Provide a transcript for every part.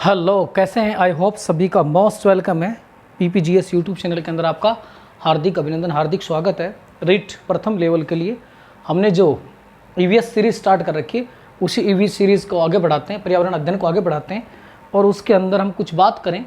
Hello, कैसे हैं? I hope सभी का मोस्ट वेलकम है। पीपीजीएस यूट्यूब चैनल के अंदर आपका हार्दिक अभिनंदन, हार्दिक स्वागत है। रीट प्रथम लेवल के लिए हमने जो ईवीएस सीरीज़ स्टार्ट कर रखी है, उसी ईवीएस सीरीज़ को आगे बढ़ाते हैं, पर्यावरण अध्ययन को आगे बढ़ाते हैं और उसके अंदर हम कुछ बात करें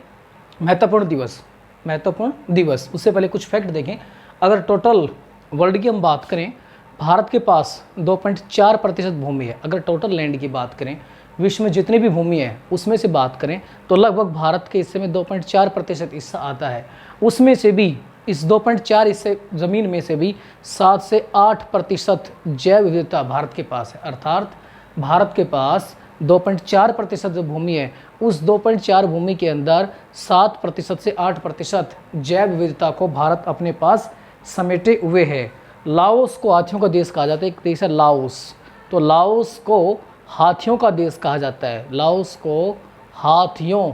महत्वपूर्ण दिवस। उससे पहले कुछ फैक्ट देखें। अगर टोटल वर्ल्ड की हम बात करें, भारत के पास 2.4% भूमि है। अगर टोटल लैंड की बात करें, विश्व में जितनी भी भूमि है उसमें से बात करें तो लगभग भारत के हिस्से में 2.4% हिस्सा आता है। उसमें से भी इस 2.4 हिस्से ज़मीन में से भी 7 से 8% जैव विविधता भारत के पास है। अर्थात भारत के पास 2.4% जो भूमि है, उस 2.4 भूमि के अंदर 7% से 8% जैव विविधता को भारत अपने पास समेटे हुए है। लाओस को हाथियों का देश कहा जाता है। एक देश है लाओस, तो लाओस को हाथियों का देश कहा जाता है। लाओस को हाथियों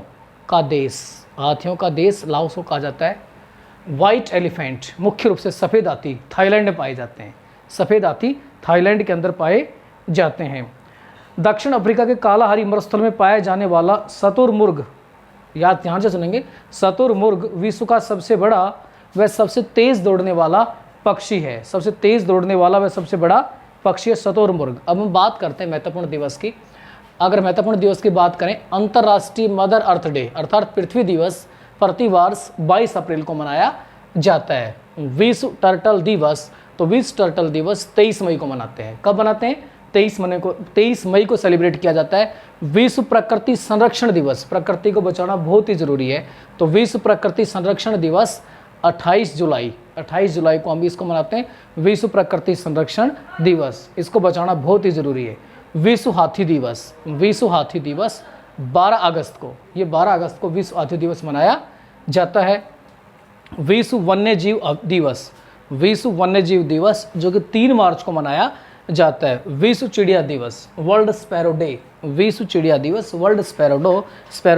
का देश लाओस को कहा जाता है। वाइट एलिफेंट मुख्य रूप से सफ़ेद हाथी थाईलैंड में पाए जाते हैं। सफ़ेद हाथी थाईलैंड के अंदर पाए जाते हैं। दक्षिण अफ्रीका के कालाहारी मरुस्थल में पाया जाने वाला शतुरमुर्ग, याद ध्यान से सुनेंगे, शतुरमुर्ग विश्व का सबसे बड़ा व सबसे तेज़ दौड़ने वाला पक्षी है। सबसे तेज़ दौड़ने वाला व सबसे बड़ा पक्षी है शतुरमुर्ग। अब हम बात करते हैं महत्वपूर्ण दिवस की। अगर महत्वपूर्ण दिवस की बात करें, अंतर्राष्ट्रीय मदर अर्थ डे अर्थात पृथ्वी दिवस प्रतिवर्ष 22 अप्रैल को मनाया जाता है। विश्व टर्टल दिवस, तो विश्व टर्टल दिवस 23 मई को मनाते हैं। कब मनाते हैं? 23 मई को सेलिब्रेट किया जाता है। विश्व प्रकृति संरक्षण दिवस, प्रकृति को बचाना बहुत ही जरूरी है, तो विश्व प्रकृति संरक्षण दिवस 28 जुलाई को हम इसको मनाते हैं, विश्व प्रकृति संरक्षण दिवस। इसको बचाना बहुत ही ज़रूरी है। विश्व हाथी दिवस 12 अगस्त को, ये 12 अगस्त को विश्व हाथी दिवस मनाया जाता है। विश्व वन्य जीव दिवस जो कि 3 मार्च को मनाया जाता है। विश्व चिड़िया दिवस वर्ल्ड स्पैरो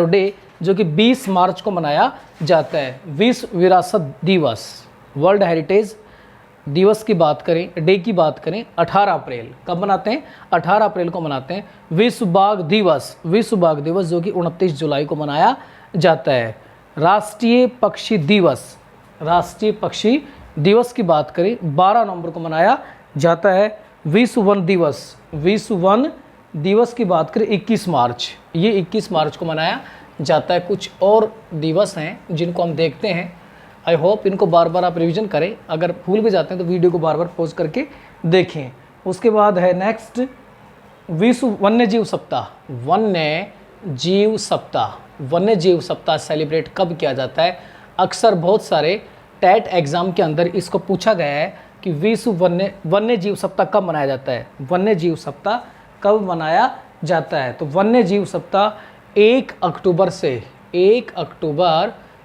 डे जो कि 20 मार्च को मनाया जाता है। विश्व विरासत दिवस वर्ल्ड हेरिटेज दिवस की बात करें, डे की बात करें, 18 अप्रैल कब मनाते हैं? 18 अप्रैल को मनाते हैं। विश्व बाघ दिवस जो कि 29 जुलाई को मनाया जाता है। राष्ट्रीय पक्षी दिवस की बात करें, 12 नवंबर को मनाया जाता है। विश्व वन दिवस की बात करें, 21 मार्च, ये 21 मार्च को मनाया जाता है। कुछ और दिवस हैं जिनको हम देखते हैं। आई होप इनको बार बार आप रिवीजन करें। अगर भूल भी जाते हैं तो वीडियो को बार बार पॉज करके देखें। उसके बाद है नेक्स्ट विश्व वन्य जीव सप्ताह सेलिब्रेट कब किया जाता है? अक्सर बहुत सारे टेट एग्जाम के अंदर इसको पूछा गया है कि विश्व वन्य जीव सप्ताह कब मनाया जाता है। वन्य जीव सप्ताह कब मनाया जाता है? तो वन्य जीव सप्ताह 1 अक्टूबर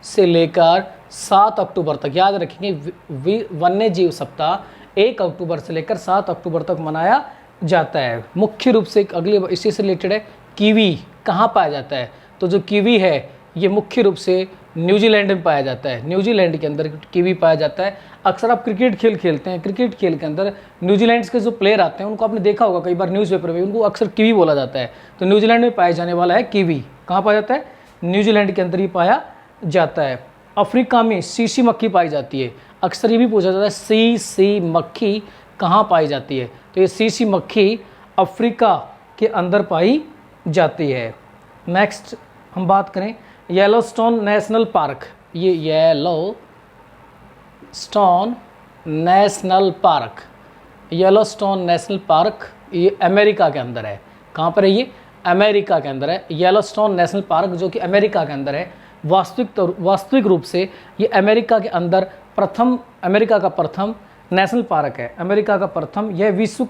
से लेकर 7 अक्टूबर तक, याद रखेंगे, वन्य जीव सप्ताह 1 अक्टूबर से लेकर 7 अक्टूबर तक मनाया जाता है। मुख्य रूप से अगले इसी से रिलेटेड है, कीवी कहाँ पाया जाता है? तो जो कीवी है ये मुख्य रूप से न्यूजीलैंड में पाया जाता है। न्यूजीलैंड के अंदर कीवी पाया जाता है। अक्सर आप क्रिकेट खेल खेलते हैं, क्रिकेट खेल के अंदर न्यूजीलैंड के जो प्लेयर आते हैं उनको आपने देखा होगा कई बार न्यूज़पेपर में, उनको अक्सर कीवी बोला जाता है। तो न्यूजीलैंड में पाया जाने वाला है कीवी। कहाँ पाया जाता है? न्यूजीलैंड के अंदर ही पाया जाता है। अफ्रीका में सीसी मक्खी पाई जाती है। अक्सर ये भी पूछा जाता है सीसी मक्खी कहाँ पाई जाती है? तो ये सीसी मक्खी अफ्रीका के अंदर पाई जाती है। नेक्स्ट हम बात करें येलोस्टोन नेशनल पार्क। ये येलोस्टोन नेशनल पार्क ये अमेरिका के अंदर है। कहाँ पर है ये? अमेरिका के अंदर है। येलोस्टोन नेशनल पार्क जो कि अमेरिका के अंदर है। वास्तविक रूप से ये अमेरिका का प्रथम नेशनल पार्क है। अमेरिका का प्रथम, यह विश्व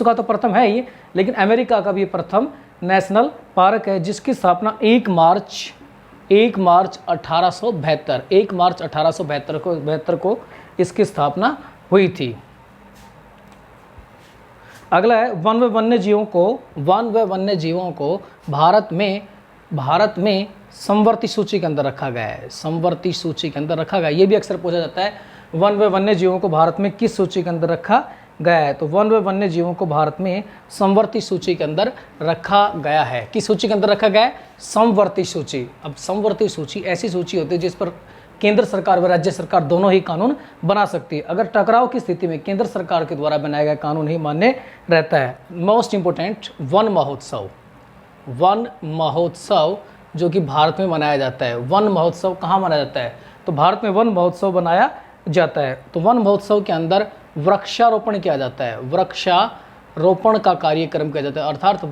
का तो प्रथम है ये, लेकिन अमेरिका का भी प्रथम नेशनल पार्क है जिसकी स्थापना 1 मार्च 1872 को इसकी स्थापना हुई थी। अगला है वन व वन्य जीवों को भारत में संवर्ती सूची के अंदर रखा गया है। ये भी अक्सर पूछा जाता है वन व वन्य जीवों को भारत में किस सूची के अंदर रखा गया है। तो वन व वन्य जीवों को भारत में समवर्ती सूची के अंदर रखा गया है। किस सूची के अंदर रखा गया है? समवर्ती सूची। अब समवर्ती सूची ऐसी सूची होती है जिस पर केंद्र सरकार व राज्य सरकार दोनों ही कानून बना सकती है। अगर टकराव की स्थिति में केंद्र सरकार के द्वारा बनाया गया कानून ही मान्य रहता है। मोस्ट इंपोर्टेंट, वन महोत्सव। वन महोत्सव जो कि भारत में मनाया जाता है। वन महोत्सव कहाँ मनाया जाता है? तो भारत में वन महोत्सव बनाया जाता है। तो वन महोत्सव के अंदर वृक्षारोपण किया जाता है। वृक्षारोपण का कार्यक्रम किया जाता है, अर्थात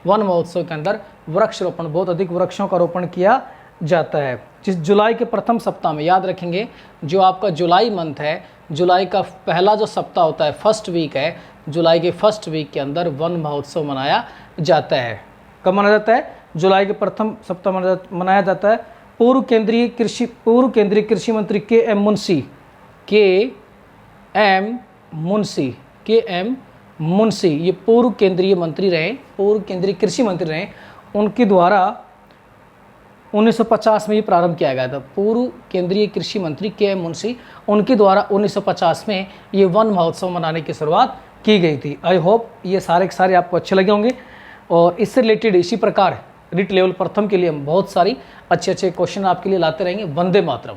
वन महोत्सव के अंदर वृक्षारोपण, बहुत अधिक वृक्षों का रोपण किया जाता है। जिस जुलाई के प्रथम सप्ताह में, याद रखेंगे जो आपका जुलाई मंथ है, जुलाई का पहला जो सप्ताह होता है, फर्स्ट वीक है, जुलाई के फर्स्ट वीक के अंदर वन महोत्सव मनाया जाता है। कब मनाया जाता है? जुलाई के प्रथम सप्ताह मनाया जाता है। पूर्व केंद्रीय कृषि मंत्री के एम मुंशी, ये पूर्व केंद्रीय मंत्री रहे, पूर्व केंद्रीय कृषि मंत्री रहे। उनके द्वारा 1950 में ये प्रारंभ किया गया था। पूर्व केंद्रीय कृषि मंत्री के एम मुंशी, उनके द्वारा 1950 में ये वन महोत्सव मनाने की शुरुआत की गई थी। आई होप ये सारे के सारे आपको अच्छे लगे होंगे। और इससे रिलेटेड इसी प्रकार रिट लेवल प्रथम के लिए हम बहुत सारी अच्छे क्वेश्चन आपके लिए लाते रहेंगे। वंदे मातरम।